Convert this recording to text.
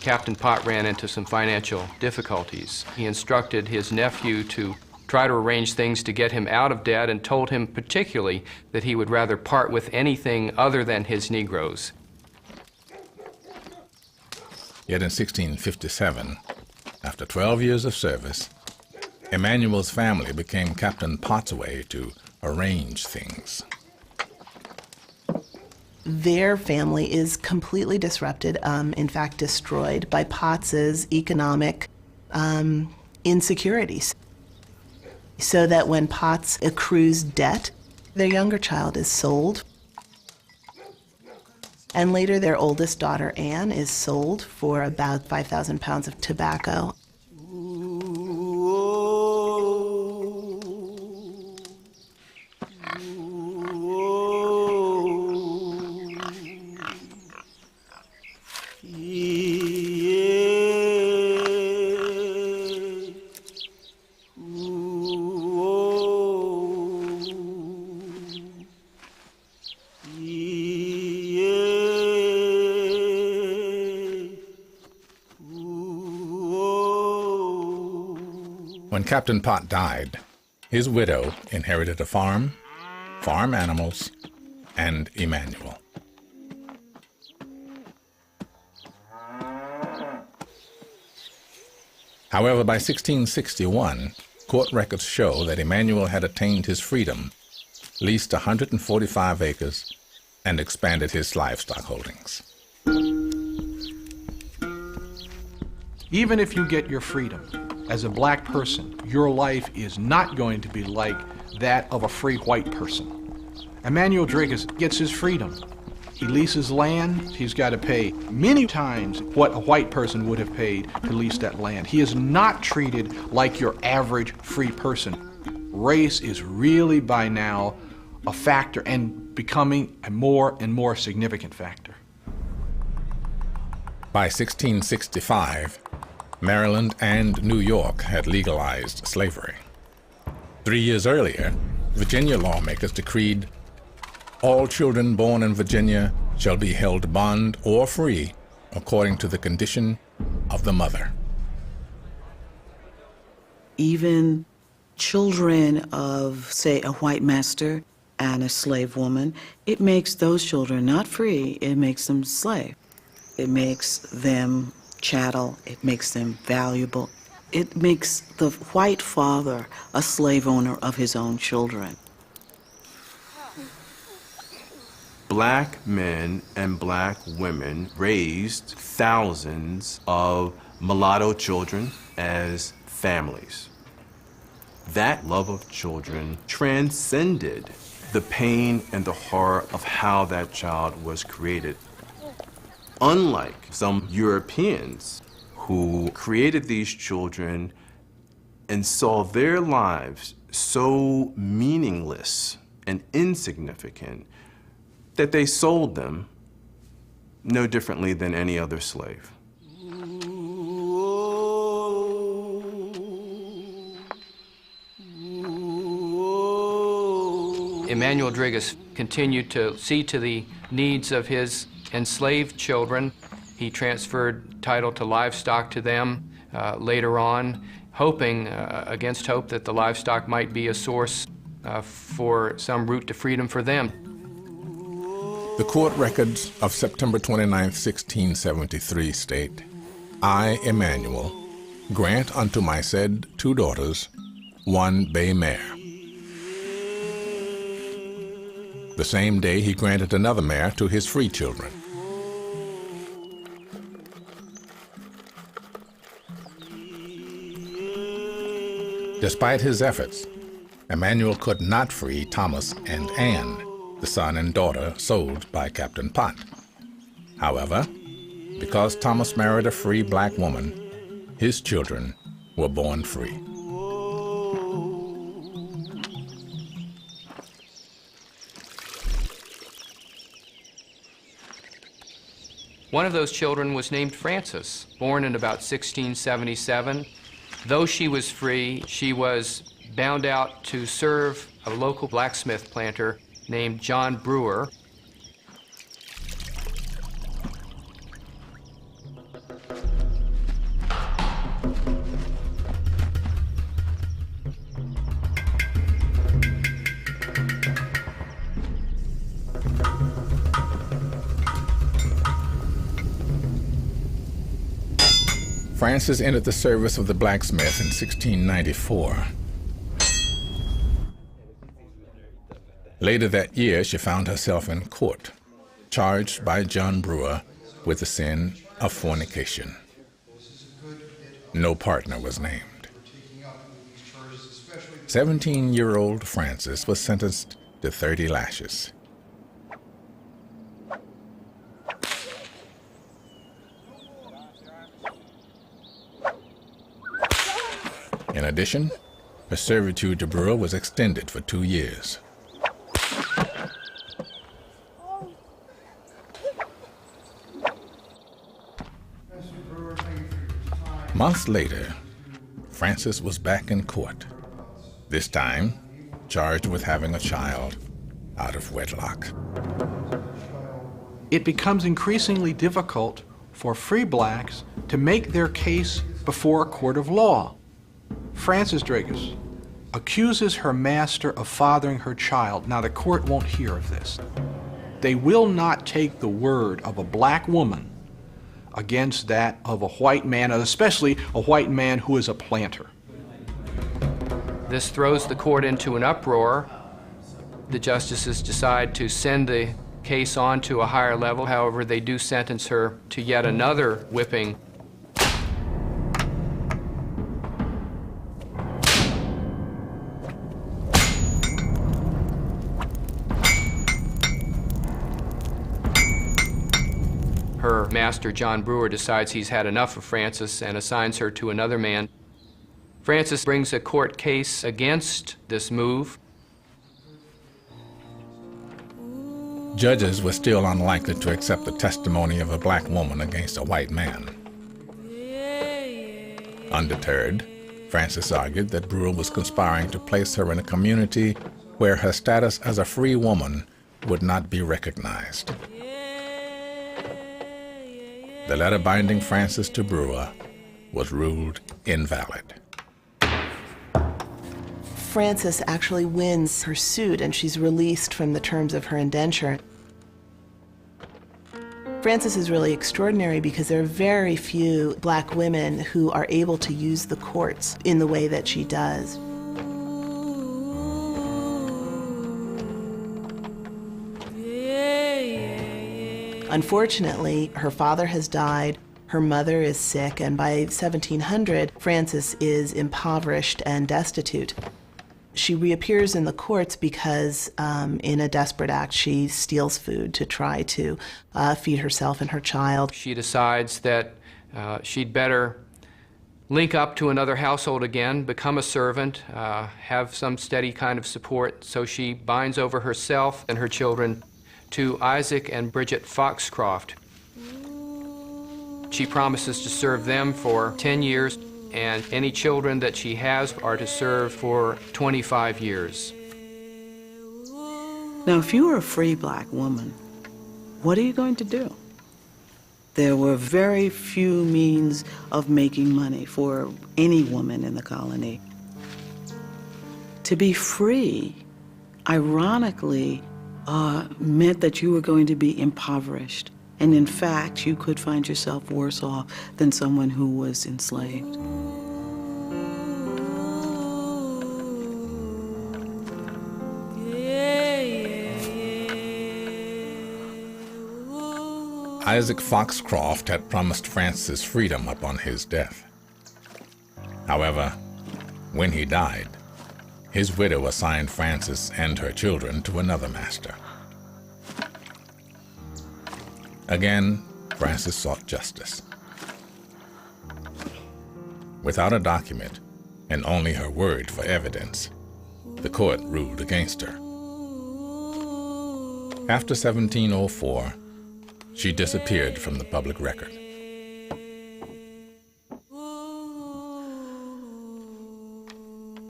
Captain Pott ran into some financial difficulties. He instructed his nephew to try to arrange things to get him out of debt and told him particularly that he would rather part with anything other than his Negroes. Yet in 1657, after 12 years of service, Emmanuel's family became Captain Pott's way to arrange things. Their family is completely disrupted, in fact destroyed, by Potts's economic insecurities. So that when Potts accrues debt, their younger child is sold. And later their oldest daughter, Anne, is sold for about 5,000 pounds of tobacco. When Captain Pott died, his widow inherited a farm, farm animals, and Emmanuel. However, by 1661, court records show that Emmanuel had attained his freedom, leased 145 acres, and expanded his livestock holdings. Even if you get your freedom, as a black person, your life is not going to be like that of a free white person. Emmanuel Dragas gets his freedom. He leases land. He's got to pay many times what a white person would have paid to lease that land. He is not treated like your average free person. Race is really by now a factor and becoming a more and more significant factor. By 1665, Maryland and New York had legalized slavery. 3 years earlier, Virginia lawmakers decreed, "All children born in Virginia shall be held bond or free according to the condition of the mother." Even children of, say, a white master and a slave woman, it makes those children not free, it makes them slave. It makes them chattel, it makes them valuable. It makes the white father a slave owner of his own children. Black men and black women raised thousands of mulatto children as families. That love of children transcended the pain and the horror of how that child was created. Unlike some Europeans who created these children and saw their lives so meaningless and insignificant that they sold them no differently than any other slave. Emmanuel Dragas continued to see to the needs of his enslaved children. He transferred title to livestock to them later on, hoping against hope that the livestock might be a source for some route to freedom for them. The court records of September 29, 1673 state, "I, Emmanuel, grant unto my said 2 daughters 1 bay mare." The same day he granted another mare to his free children. Despite his efforts, Emmanuel could not free Thomas and Anne, the son and daughter sold by Captain Pott. However, because Thomas married a free black woman, his children were born free. One of those children was named Francis, born in about 1677. Though she was free, she was bound out to serve a local blacksmith planter named John Brewer. Frances entered the service of the blacksmith in 1694. Later that year, she found herself in court, charged by John Brewer with the sin of fornication. No partner was named. 17-year-old Frances was sentenced to 30 lashes. In addition, her servitude to Brewer was extended for 2 years. Months later, Frances was back in court, this time charged with having a child out of wedlock. It becomes increasingly difficult for free blacks to make their case before a court of law. Francis Dragas accuses her master of fathering her child. Now, the court won't hear of this. They will not take the word of a black woman against that of a white man, and especially a white man who is a planter. This throws the court into an uproar. The justices decide to send the case on to a higher level. However, they do sentence her to yet another whipping. Her master, John Brewer, decides he's had enough of Frances and assigns her to another man. Frances brings a court case against this move. Judges were still unlikely to accept the testimony of a black woman against a white man. Undeterred, Frances argued that Brewer was conspiring to place her in a community where her status as a free woman would not be recognized. The letter binding Frances to Brewer was ruled invalid. Frances actually wins her suit and she's released from the terms of her indenture. Frances is really extraordinary because there are very few black women who are able to use the courts in the way that she does. Unfortunately, her father has died, her mother is sick, and by 1700, Frances is impoverished and destitute. She reappears in the courts because, in a desperate act, she steals food to try to feed herself and her child. She decides that she'd better link up to another household again, become a servant, have some steady kind of support, so she binds over herself and her children to Isaac and Bridget Foxcroft. She promises to serve them for 10 years, and any children that she has are to serve for 25 years. Now, if you were a free black woman, what are you going to do? There were very few means of making money for any woman in the colony. To be free, ironically, meant that you were going to be impoverished. And in fact, you could find yourself worse off than someone who was enslaved. Isaac Foxcroft had promised Frances freedom upon his death. However, when he died, his widow assigned Frances and her children to another master. Again, Frances sought justice. Without a document and only her word for evidence, the court ruled against her. After 1704, she disappeared from the public record.